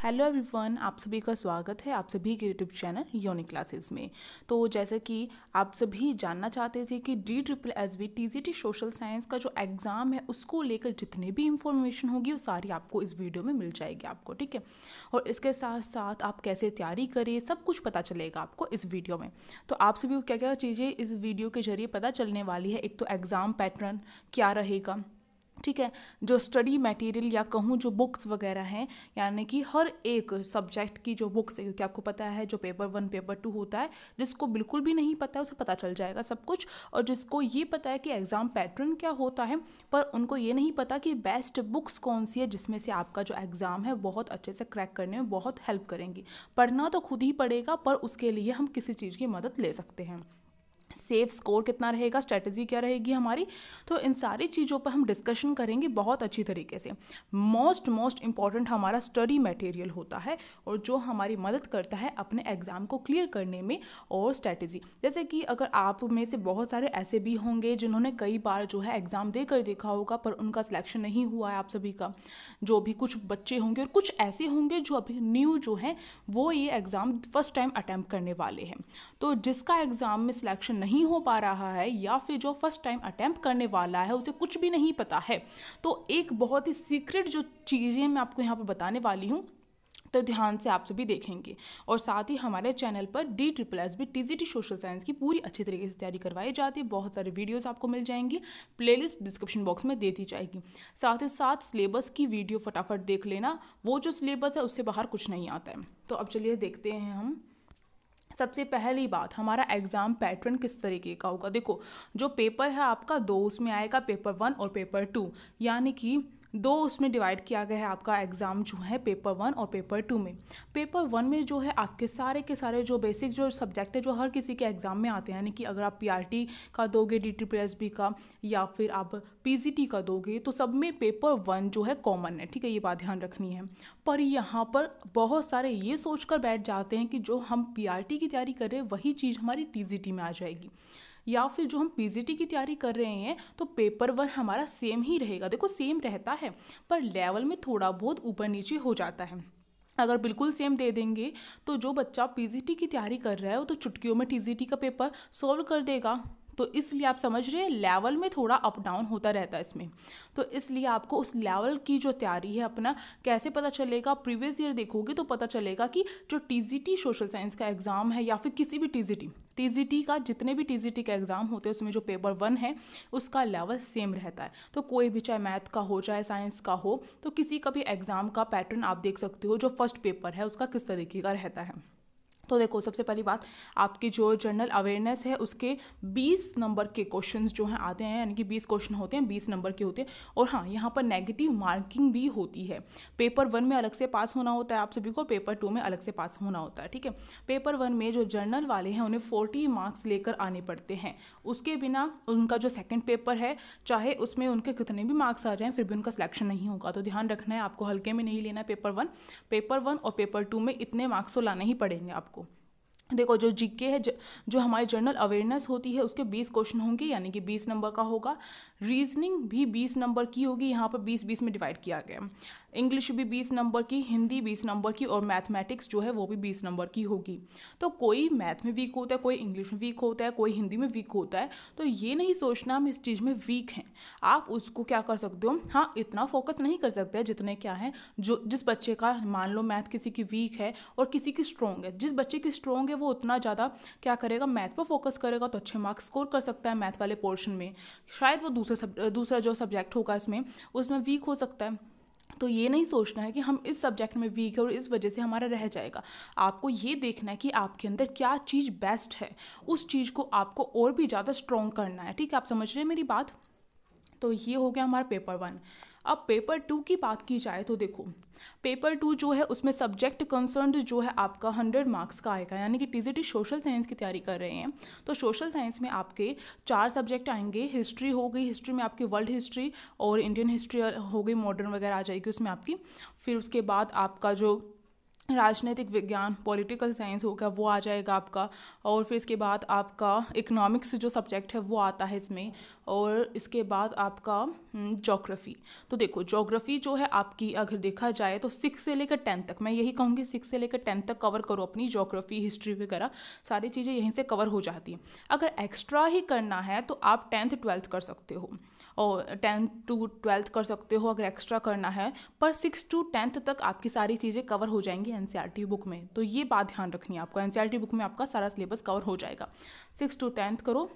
Hello everyone, आप सभी का स्वागत है आप सभी के यूट्यूब चैनल योनिक क्लासेस में। तो जैसे कि आप सभी जानना चाहते थे कि DSSB TGT सोशल साइंस का जो एग्ज़ाम है उसको लेकर जितने भी इंफॉर्मेशन होगी वो सारी आपको इस वीडियो में मिल जाएगी आपको, ठीक है। और इसके साथ साथ आप कैसे तैयारी करें सब कुछ पता चलेगा आपको इस वीडियो में। तो आप सभी को क्या क्या चीज़ें इस वीडियो के जरिए पता चलने वाली है। एक तो एग्ज़ाम पैटर्न क्या रहेगा, ठीक है। जो स्टडी मटेरियल या कहूँ जो बुक्स वगैरह हैं, यानी कि हर एक सब्जेक्ट की जो बुक्स है, क्योंकि आपको पता है जो पेपर 1 पेपर 2 होता है, जिसको बिल्कुल भी नहीं पता है उसे पता चल जाएगा सब कुछ। और जिसको ये पता है कि एग्ज़ाम पैटर्न क्या होता है, पर उनको ये नहीं पता कि बेस्ट बुक्स कौन सी है जिसमें से आपका जो एग्ज़ाम है बहुत अच्छे से क्रैक करने में बहुत हेल्प करेंगी। पढ़ना तो खुद ही पड़ेगा, पर उसके लिए हम किसी चीज़ की मदद ले सकते हैं। सेफ स्कोर कितना रहेगा, स्ट्रेटजी क्या रहेगी हमारी, तो इन सारी चीज़ों पर हम डिस्कशन करेंगे बहुत अच्छी तरीके से। मोस्ट इम्पॉर्टेंट हमारा स्टडी मटेरियल होता है और जो हमारी मदद करता है अपने एग्ज़ाम को क्लियर करने में। और स्ट्रेटजी, जैसे कि अगर आप में से बहुत सारे ऐसे भी होंगे जिन्होंने कई बार जो है एग्ज़ाम देकर देखा होगा पर उनका सिलेक्शन नहीं हुआ है, आप सभी का जो भी कुछ बच्चे होंगे और कुछ ऐसे होंगे जो अभी न्यू जो हैं वो ये एग्ज़ाम फर्स्ट टाइम अटैम्प्ट करने वाले हैं। तो जिसका एग्ज़ाम में सिलेक्शन नहीं हो पा रहा है या फिर जो फर्स्ट टाइम अटैम्प्ट करने वाला है उसे कुछ भी नहीं पता है, तो एक बहुत ही सीक्रेट जो चीज़ें मैं आपको यहाँ पर बताने वाली हूँ, तो ध्यान से आप सभी देखेंगे। और साथ ही हमारे चैनल पर DSSB TGT सोशल साइंस की पूरी अच्छी तरीके से तैयारी करवाई जाती है। बहुत सारे वीडियोस आपको मिल जाएंगी, प्लेलिस्ट डिस्क्रिप्शन बॉक्स में दे दी जाएगी। साथ ही साथ सिलेबस की वीडियो फटाफट देख लेना, वो जो सिलेबस है उससे बाहर कुछ नहीं आता है। तो अब चलिए देखते हैं हम। सबसे पहली बात, हमारा एग्ज़ाम पैटर्न किस तरीके का होगा। देखो, जो पेपर है आपका दो उसमें आएगा, पेपर 1 और पेपर 2, यानी कि दो उसमें डिवाइड किया गया है आपका एग्ज़ाम जो है पेपर 1 और पेपर 2 में। पेपर 1 में जो है आपके सारे के सारे जो बेसिक जो सब्जेक्ट है जो हर किसी के एग्ज़ाम में आते हैं, यानी कि अगर आप PRT का दोगे, DSSB का, या फिर आप PGT का दोगे, तो सब में पेपर 1 जो है कॉमन है, ठीक है, ये बात ध्यान रखनी है। पर यहाँ पर बहुत सारे ये सोच कर बैठ जाते हैं कि जो हम PRT की तैयारी कर रहे हैं वही चीज़ हमारी TGT में आ जाएगी, या फिर जो हम PGT की तैयारी कर रहे हैं तो पेपर 1 हमारा सेम ही रहेगा। देखो, सेम रहता है पर लेवल में थोड़ा बहुत ऊपर नीचे हो जाता है। अगर बिल्कुल सेम दे देंगे तो जो बच्चा PGT की तैयारी कर रहा है वो तो चुटकियों में TGT का पेपर सॉल्व कर देगा। तो इसलिए आप समझ रहे हैं लेवल में थोड़ा अप डाउन होता रहता है इसमें। तो इसलिए आपको उस लेवल की जो तैयारी है अपना कैसे पता चलेगा, प्रीवियस ईयर देखोगे तो पता चलेगा कि जो TGT सोशल साइंस का एग्ज़ाम है या फिर किसी भी TGT का जितने भी TGT का एग्ज़ाम होते हैं उसमें जो पेपर 1 है उसका लेवल सेम रहता है। तो कोई भी चाहे मैथ का हो चाहे साइंस का हो, तो किसी का भी एग्ज़ाम का पैटर्न आप देख सकते हो जो फर्स्ट पेपर है उसका किस तरीके का रहता है। तो देखो, सबसे पहली बात, आपकी जो जनरल अवेयरनेस है उसके 20 नंबर के क्वेश्चंस जो हैं आते हैं, यानी कि 20 क्वेश्चन होते हैं, 20 नंबर के होते हैं। और हाँ, यहाँ पर नेगेटिव मार्किंग भी होती है। पेपर 1 में अलग से पास होना होता है आप सभी को, पेपर 2 में अलग से पास होना होता है, ठीक है। पेपर 1 में जो जनरल वाले हैं उन्हें 40 मार्क्स लेकर आने पड़ते हैं। उसके बिना उनका जो सेकेंड पेपर है, चाहे उसमें उनके कितने भी मार्क्स आ जाएँ फिर भी उनका सिलेक्शन नहीं होगा। तो ध्यान रखना है, आपको हल्के में नहीं लेना है पेपर 1 और पेपर 2 में इतने मार्क्स तो लाने ही पड़ेंगे आपको। देखो, जो GK है, जो हमारी जनरल अवेयरनेस होती है उसके 20 क्वेश्चन होंगे, यानी कि 20 नंबर का होगा। रीजनिंग भी 20 नंबर की होगी, यहाँ पर 20-20 में डिवाइड किया गया। इंग्लिश भी 20 नंबर की, हिंदी 20 नंबर की, और मैथमेटिक्स जो है वो भी 20 नंबर की होगी। तो कोई मैथ में वीक होता है, कोई इंग्लिश में वीक होता है, कोई हिंदी में वीक होता है, तो ये नहीं सोचना हम इस चीज़ में वीक हैं। आप उसको क्या कर सकते हो, हाँ, इतना फोकस नहीं कर सकते जितने क्या है, जो जिस बच्चे का मान लो मैथ किसी की वीक है और किसी की स्ट्रॉन्ग है, जिस बच्चे की स्ट्रॉन्ग है वो उतना ज़्यादा क्या करेगा, मैथ पर फोकस करेगा तो अच्छे मार्क्स स्कोर कर सकता है मैथ वाले पोर्शन में। शायद वो दूसरा जो सब्जेक्ट होगा उसमें वीक हो सकता है। तो ये नहीं सोचना है कि हम इस सब्जेक्ट में वीक है और इस वजह से हमारा रह जाएगा। आपको ये देखना है कि आपके अंदर क्या चीज़ बेस्ट है, उस चीज़ को आपको और भी ज़्यादा स्ट्रॉन्ग करना है, ठीक है। आप समझ रहे हैं मेरी बात। तो ये हो गया हमारा पेपर 1। अब पेपर 2 की बात की जाए तो देखो, पेपर 2 जो है उसमें सब्जेक्ट कंसर्न जो है आपका 100 मार्क्स का आएगा, यानी कि TGT सोशल साइंस की तैयारी कर रहे हैं तो सोशल साइंस में आपके 4 सब्जेक्ट आएंगे। हिस्ट्री हो गई, हिस्ट्री में आपकी वर्ल्ड हिस्ट्री और इंडियन हिस्ट्री हो गई, मॉडर्न वगैरह आ जाएगी उसमें आपकी। फिर उसके बाद आपका जो राजनीतिक विज्ञान पॉलिटिकल साइंस होगा वो आ जाएगा आपका। और फिर इसके बाद आपका इकोनॉमिक्स जो सब्जेक्ट है वो आता है इसमें। और इसके बाद आपका ज्योग्राफी। तो देखो ज्योग्राफी जो है आपकी अगर देखा जाए तो 6 से लेकर 10 तक, मैं यही कहूँगी 6 से लेकर 10 तक कवर करो अपनी ज्योग्राफी हिस्ट्री वगैरह, सारी चीज़ें यहीं से कवर हो जाती हैं। अगर एक्स्ट्रा ही करना है तो आप 10th 12th कर सकते हो, और 10th to 12th कर सकते हो अगर एक्स्ट्रा करना है, पर 6 to 10th तक आपकी सारी चीज़ें कवर हो जाएंगी एनसीईआरटी बुक में। तो ये बात ध्यान रखनी है आपको, एनसीईआरटी बुक में आपका सारा सिलेबस कवर हो जाएगा। 6 to 10th करो।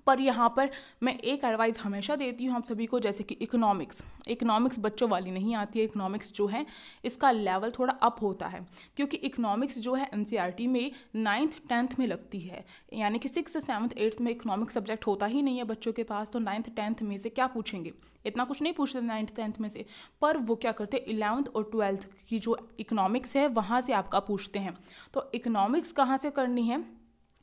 पर यहाँ पर मैं एक एडवाइस हमेशा देती हूँ आप सभी को, जैसे कि इकोनॉमिक्स बच्चों वाली नहीं आती है। इकोनॉमिक्स जो है इसका लेवल थोड़ा अप होता है, क्योंकि इकोनॉमिक्स जो है एनसीईआरटी में 9th 10th में लगती है, यानी कि 6th 7th 8th में इकोनॉमिक्स सब्जेक्ट होता ही नहीं है बच्चों के पास। तो 9th 10th में से क्या पूछेंगे, इतना कुछ नहीं पूछते 9th 10th में से, पर वो क्या करते हैं 11th और 12th की जो इकोनॉमिक्स है वहाँ से आपका पूछते हैं। तो इकोनॉमिक्स कहाँ से करनी है,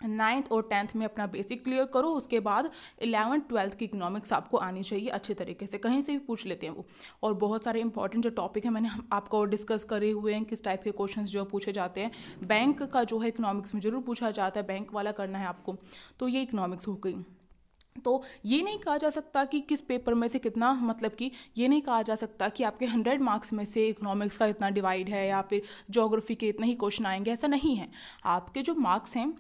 9th और 10th में अपना बेसिक क्लियर करो, उसके बाद 11th 12th की इकोनॉमिक्स आपको आनी चाहिए अच्छे तरीके से, कहीं से भी पूछ लेते हैं वो। और बहुत सारे इंपॉर्टेंट जो टॉपिक है मैंने आपको डिस्कस करे हुए हैं, किस टाइप के क्वेश्चंस जो पूछे जाते हैं। बैंक का जो है इकोनॉमिक्स में जरूर पूछा जाता है, बैंक वाला करना है आपको। तो ये इकोनॉमिक्स हो गई। तो ये नहीं कहा जा सकता कि किस पेपर में से कितना, मतलब कि ये नहीं कहा जा सकता कि आपके 100 मार्क्स में से इकोनॉमिक्स का इतना डिवाइड है या फिर ज्योग्राफी के इतने ही क्वेश्चन आएंगे, ऐसा नहीं है। आपके जो मार्क्स हैं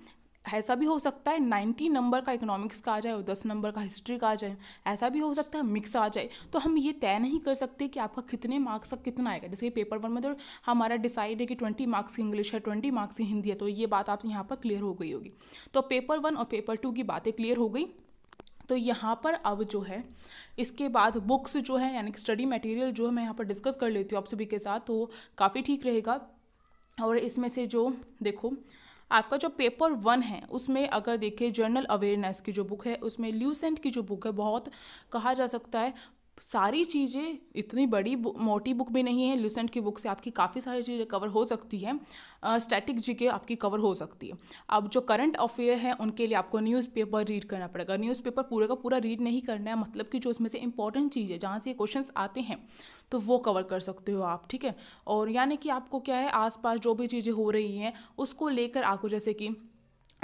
ऐसा भी हो सकता है 90 नंबर का इकोनॉमिक्स का आ जाए और 10 नंबर का हिस्ट्री का आ जाए, ऐसा भी हो सकता है मिक्स आ जाए। तो हम ये तय नहीं कर सकते कि आपका कितने मार्क्स का कितना आएगा। जैसे पेपर 1 में तो हमारा डिसाइड है कि 20 मार्क्स की इंग्लिश है, 20 मार्क्स की हिंदी है, तो ये बात आप यहाँ पर क्लियर हो गई होगी। तो पेपर 1 और पेपर 2 की बातें क्लियर हो गई। तो यहाँ पर अब जो है इसके बाद बुक्स जो है यानी कि स्टडी मटेरियल जो है मैं यहाँ पर डिस्कस कर लेती हूँ आप सभी के साथ, तो काफ़ी ठीक रहेगा। और इसमें से जो देखो आपका जो पेपर 1 है उसमें अगर देखें जनरल अवेयरनेस की जो बुक है, उसमें ल्यूसेंट की जो बुक है, बहुत कहा जा सकता है सारी चीज़ें, इतनी बड़ी मोटी बुक भी नहीं है। ल्यूसेंट की बुक से आपकी काफ़ी सारी चीज़ें कवर हो सकती है। स्टैटिक जीके आपकी कवर हो सकती है। अब जो करंट अफेयर है उनके लिए आपको न्यूज़पेपर रीड करना पड़ेगा। न्यूज़पेपर पूरे का पूरा रीड नहीं करना है, मतलब कि जो उसमें से इंपॉर्टेंट चीज़ है जहाँ से क्वेश्चंस आते हैं तो वो कवर कर सकते हो आप, ठीक है। और यानी कि आपको क्या है, आसपास जो भी चीज़ें हो रही हैं उसको लेकर आपको, जैसे कि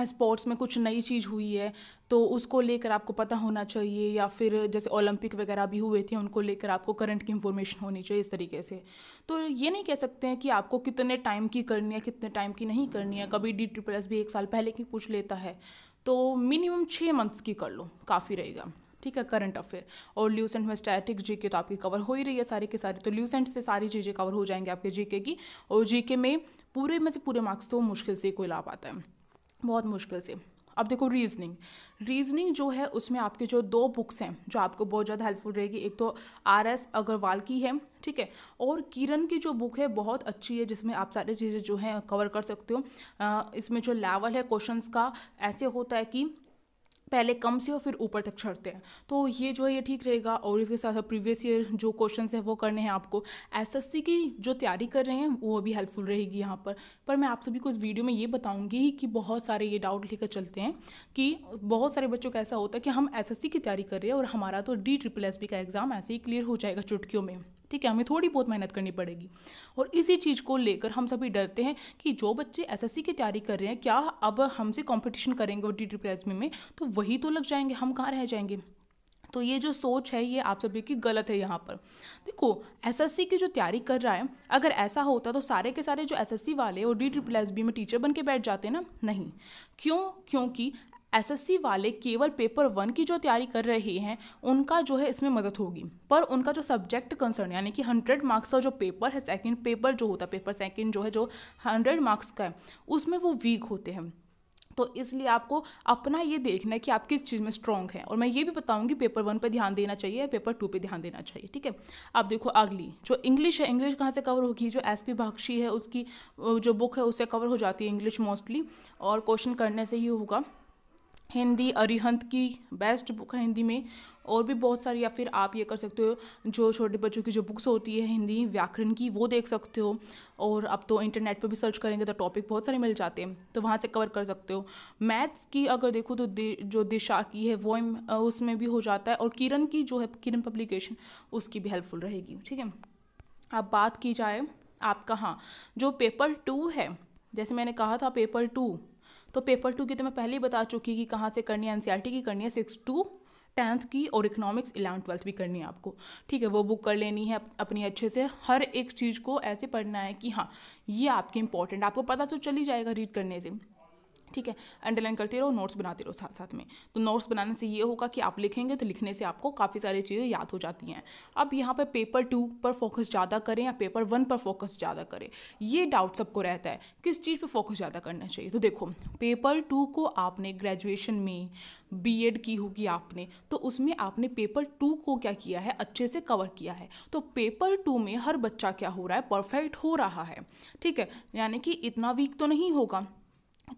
स्पोर्ट्स में कुछ नई चीज़ हुई है तो उसको लेकर आपको पता होना चाहिए, या फिर जैसे ओलंपिक वगैरह भी हुए थे उनको लेकर आपको करंट की इन्फॉर्मेशन होनी चाहिए इस तरीके से। तो ये नहीं कह सकते हैं कि आपको कितने टाइम की करनी है कितने टाइम की नहीं करनी है। कभी DSSS भी 1 साल पहले की पूछ लेता है, तो मिनिमम 6 मंथ्स की कर लो, काफ़ी रहेगा, ठीक है, करंट अफेयर। और ल्यूसेंट में स्टैटिक जीके तो आपकी कवर हो ही रही है सारी के सारी, तो ल्यूसेंट से सारी चीज़ें कवर हो जाएंगे आपके जीके की। और जीके में पूरे में से पूरे मार्क्स तो मुश्किल से कोई ला पाता है, बहुत मुश्किल से। अब देखो रीजनिंग जो है उसमें आपके जो 2 बुक्स हैं जो आपको बहुत ज़्यादा हेल्पफुल रहेगी, एक तो RS अग्रवाल की है, ठीक है, और किरण की जो बुक है बहुत अच्छी है, जिसमें आप सारी चीज़ें जो हैं कवर कर सकते हो। इसमें जो लेवल है क्वेश्चंस का ऐसे होता है कि पहले कम से और फिर ऊपर तक चढ़ते हैं, तो ये जो है ये ठीक रहेगा। और इसके साथ साथ प्रीवियस ईयर जो क्वेश्चंस है वो करने हैं आपको। SSC की जो तैयारी कर रहे हैं वो भी हेल्पफुल रहेगी यहाँ पर मैं आप सभी को इस वीडियो में ये बताऊंगी कि बहुत सारे ये डाउट लेकर चलते हैं कि बहुत सारे बच्चों का ऐसा होता है कि हम SSC की तैयारी कर रहे हैं और हमारा तो DSSS का एग्ज़ाम ऐसे ही क्लियर हो जाएगा चुटकियों में, ठीक है, हमें थोड़ी बहुत मेहनत करनी पड़ेगी। और इसी चीज़ को लेकर हम सभी डरते हैं कि जो बच्चे SSC की तैयारी कर रहे हैं क्या अब हमसे कंपटीशन करेंगे और DSSS में तो वही तो लग जाएंगे, हम कहाँ रह जाएंगे। तो ये जो सोच है ये आप सभी की गलत है। यहाँ पर देखो SSC की जो तैयारी कर रहा है, अगर ऐसा होता तो सारे के सारे जो SSC वाले और DSSS में टीचर बन के बैठ जाते ना, नहीं। क्यों? क्योंकि SSC वाले केवल पेपर 1 की जो तैयारी कर रहे हैं उनका जो है इसमें मदद होगी, पर उनका जो सब्जेक्ट कंसर्न यानी कि 100 मार्क्स का जो पेपर है, सेकंड पेपर जो होता है, पेपर सेकंड जो है जो 100 मार्क्स का है, उसमें वो वीक होते हैं। तो इसलिए आपको अपना ये देखना है कि आप किस चीज़ में स्ट्रॉन्ग है। और मैं ये भी बताऊंगी पेपर 1 पे ध्यान देना चाहिए, पेपर 2 पे ध्यान देना चाहिए, ठीक है। अब देखो अगली जो इंग्लिश है, इंग्लिश कहाँ से कवर होगी, जो SP बख्शी है उसकी जो बुक है उससे कवर हो जाती है इंग्लिश मोस्टली, और क्वेश्चन करने से ही होगा। हिंदी अरिहंत की बेस्ट बुक है हिंदी में, और भी बहुत सारी, या फिर आप ये कर सकते हो जो छोटे बच्चों की जो बुक्स होती है हिंदी व्याकरण की वो देख सकते हो। और अब तो इंटरनेट पर भी सर्च करेंगे तो टॉपिक बहुत सारे मिल जाते हैं, तो वहाँ से कवर कर सकते हो। मैथ्स की अगर देखो तो जो दिशा की है वो उसमें भी हो जाता है, और किरण की जो है किरण पब्लिकेशन उसकी भी हेल्पफुल रहेगी, ठीक है। अब बात की जाए आपका हाँ जो पेपर 2 है, जैसे मैंने कहा था पेपर 2, तो पेपर 2 की तो मैं पहले ही बता चुकी कि कहाँ से करनी है, एनसीईआरटी की करनी है, 6 to 10th की, और इकोनॉमिक्स 11th-12th भी करनी है आपको, ठीक है। वो बुक कर लेनी है अपनी अच्छे से, हर एक चीज़ को ऐसे पढ़ना है कि हाँ ये आपकी इंपॉर्टेंट, आपको पता तो चल ही जाएगा रीड करने से, ठीक है। अंडरलाइन करते रहो, नोट्स बनाते रहो साथ साथ में। तो नोट्स बनाने से ये होगा कि आप लिखेंगे तो लिखने से आपको काफ़ी सारी चीज़ें याद हो जाती हैं। अब यहाँ पर पेपर 2 पर फोकस ज़्यादा करें या पेपर 1 पर फोकस ज़्यादा करें, ये डाउट सबको रहता है किस चीज़ पर फोकस ज़्यादा करना चाहिए। तो देखो पेपर 2 को आपने ग्रेजुएशन में बीएड की होगी आपने, तो उसमें आपने पेपर 2 को क्या किया है, अच्छे से कवर किया है। तो पेपर 2 में हर बच्चा क्या हो रहा है, परफेक्ट हो रहा है, ठीक है, यानी कि इतना वीक तो नहीं होगा।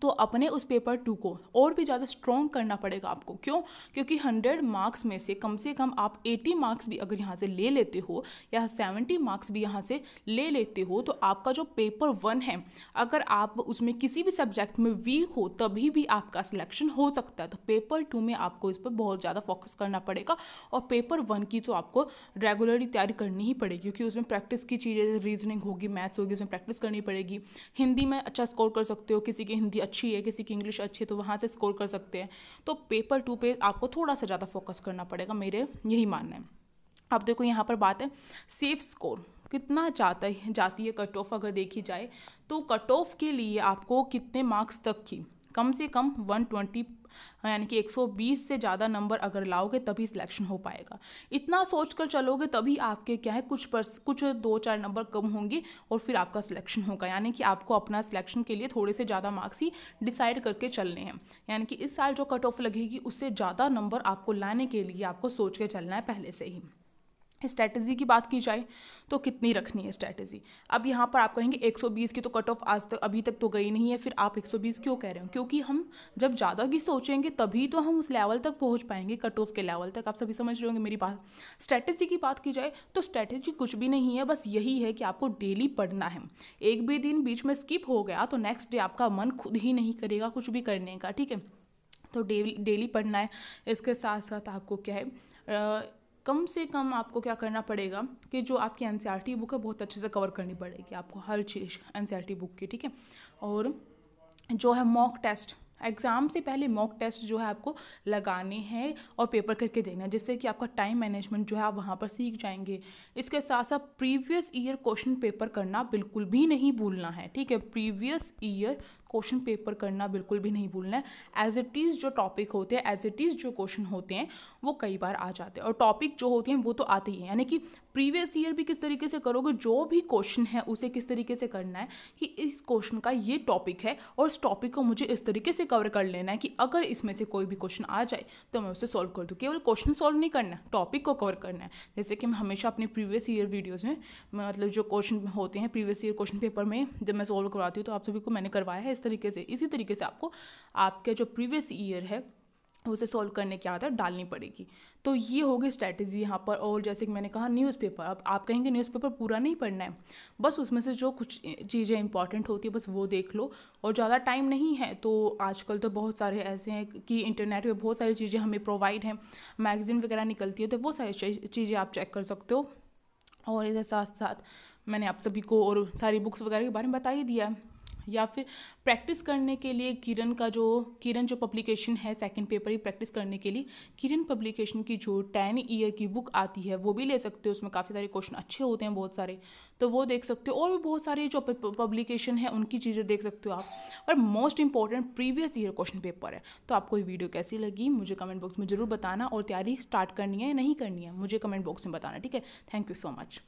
तो अपने उस पेपर 2 को और भी ज़्यादा स्ट्रॉन्ग करना पड़ेगा आपको। क्यों? क्योंकि 100 मार्क्स में से कम आप 80 मार्क्स भी अगर यहाँ से ले लेते हो या 70 मार्क्स भी यहाँ से ले लेते हो, तो आपका जो पेपर 1 है, अगर आप उसमें किसी भी सब्जेक्ट में वीक हो तभी भी आपका सिलेक्शन हो सकता है। तो पेपर 2 में आपको इस पर बहुत ज़्यादा फोकस करना पड़ेगा। और पेपर 1 की तो आपको रेगुलरली तैयारी करनी ही पड़ेगी, क्योंकि उसमें प्रैक्टिस की चीज़ें, रीजनिंग होगी, मैथ्स होगी, उसमें प्रैक्टिस करनी पड़ेगी। हिंदी में अच्छा स्कोर कर सकते हो, किसी की हिंदी अच्छी है, किसी की इंग्लिश अच्छी है, तो वहाँ से स्कोर कर सकते हैं। तो पेपर 2 पे आपको थोड़ा सा ज़्यादा फोकस करना पड़ेगा, मेरे यही मानना है। अब देखो यहाँ पर बात है सेफ स्कोर कितना जाती है कट ऑफ, अगर देखी जाए तो कट ऑफ के लिए आपको कितने मार्क्स तक की, कम से कम 120 यानी कि 120 से ज़्यादा नंबर अगर लाओगे तभी सिलेक्शन हो पाएगा। इतना सोच कर चलोगे तभी आपके क्या है कुछ 2-4 नंबर कम होंगे और फिर आपका सिलेक्शन होगा। यानी कि आपको अपना सिलेक्शन के लिए थोड़े से ज़्यादा मार्क्स ही डिसाइड करके चलने हैं। यानी कि इस साल जो कट ऑफ लगेगी उससे ज़्यादा नंबर आपको लाने के लिए आपको सोच के चलना है पहले से ही। स्ट्रैटेजी की बात की जाए तो कितनी रखनी है स्ट्रैटेजी। अब यहाँ पर आप कहेंगे 120 की तो कट ऑफ आज तक अभी तक तो गई नहीं है, फिर आप 120 क्यों कह रहे हो? क्योंकि हम जब ज़्यादा की सोचेंगे तभी तो हम उस लेवल तक पहुँच पाएंगे, कट ऑफ के लेवल तक। आप सभी समझ रहे होंगे मेरी बात। स्ट्रैटेजी की बात की जाए तो स्ट्रैटेजी कुछ भी नहीं है, बस यही है कि आपको डेली पढ़ना है। एक भी दिन बीच में स्किप हो गया तो नेक्स्ट डे आपका मन खुद ही नहीं करेगा कुछ भी करने का, ठीक है। तो डेली पढ़ना है। इसके साथ साथ आपको क्या है, कम से कम आपको क्या करना पड़ेगा कि जो आपकी एनसीईआरटी बुक है बहुत अच्छे से कवर करनी पड़ेगी आपको, हर चीज़ एनसीईआरटी बुक की, ठीक है। और जो है मॉक टेस्ट, एग्ज़ाम से पहले मॉक टेस्ट जो है आपको लगाने हैं और पेपर करके देना है, जिससे कि आपका टाइम मैनेजमेंट जो है आप वहाँ पर सीख जाएंगे। इसके साथ साथ प्रीवियस ईयर क्वेश्चन पेपर करना बिल्कुल भी नहीं भूलना है, ठीक है। प्रीवियस ईयर क्वेश्चन पेपर करना बिल्कुल भी नहीं भूलना है। एज इट इज़ जो टॉपिक होते हैं, एज इट इज़ जो क्वेश्चन होते हैं वो कई बार आ जाते हैं, और टॉपिक जो होते हैं वो तो आते ही हैं। यानी कि प्रीवियस ईयर भी किस तरीके से करोगे, जो भी क्वेश्चन है उसे किस तरीके से करना है कि इस क्वेश्चन का ये टॉपिक है और इस टॉपिक को मुझे इस तरीके से कवर कर लेना है कि अगर इसमें से कोई भी क्वेश्चन आ जाए तो मैं उसे सॉल्व कर दूँ। केवल क्वेश्चन सॉल्व नहीं करना है, टॉपिक को कवर करना है। जैसे कि मैं हमेशा अपने प्रीवियस ईयर वीडियोज़ में मतलब जो क्वेश्चन होते हैं प्रीवियस ईयर क्वेश्चन पेपर में जब मैं सॉल्व करवाती हूँ तो आप सभी को मैंने करवाया है इस तरीके से। इसी तरीके से आपको आपके जो प्रीवियस ईयर है उसे सॉल्व करने की आदत डालनी पड़ेगी। तो ये होगी स्ट्रैटेजी यहाँ पर। और जैसे कि मैंने कहा न्यूज़पेपर, अब आप कहेंगे न्यूज़पेपर पूरा नहीं पढ़ना है, बस उसमें से जो कुछ चीज़ें इंपॉर्टेंट होती है बस वो देख लो। और ज़्यादा टाइम नहीं है तो आजकल तो बहुत सारे ऐसे हैं कि इंटरनेट पे बहुत सारी चीज़ें हमें प्रोवाइड हैं, मैगज़ीन वगैरह निकलती है तो वो सारी चीज़ें आप चेक कर सकते हो। और इसके साथ साथ मैंने आप सभी को और सारी बुक्स वगैरह के बारे में बता ही दिया है। या फिर प्रैक्टिस करने के लिए किरण जो पब्लिकेशन है सेकंड पेपर की प्रैक्टिस करने के लिए किरण पब्लिकेशन की जो 10 ईयर की बुक आती है वो भी ले सकते हो। उसमें काफ़ी सारे क्वेश्चन अच्छे होते हैं बहुत सारे, तो वो देख सकते हो। और भी बहुत सारे जो पब्लिकेशन है उनकी चीज़ें देख सकते हो आप। और most important previous year question paper है। तो आपको ये वीडियो कैसी लगी मुझे कमेंट बॉक्स में ज़रूर बताना, और तैयारी स्टार्ट करनी है या नहीं करनी है मुझे कमेंट बॉक्स में बताना, ठीक है। Thank you so much.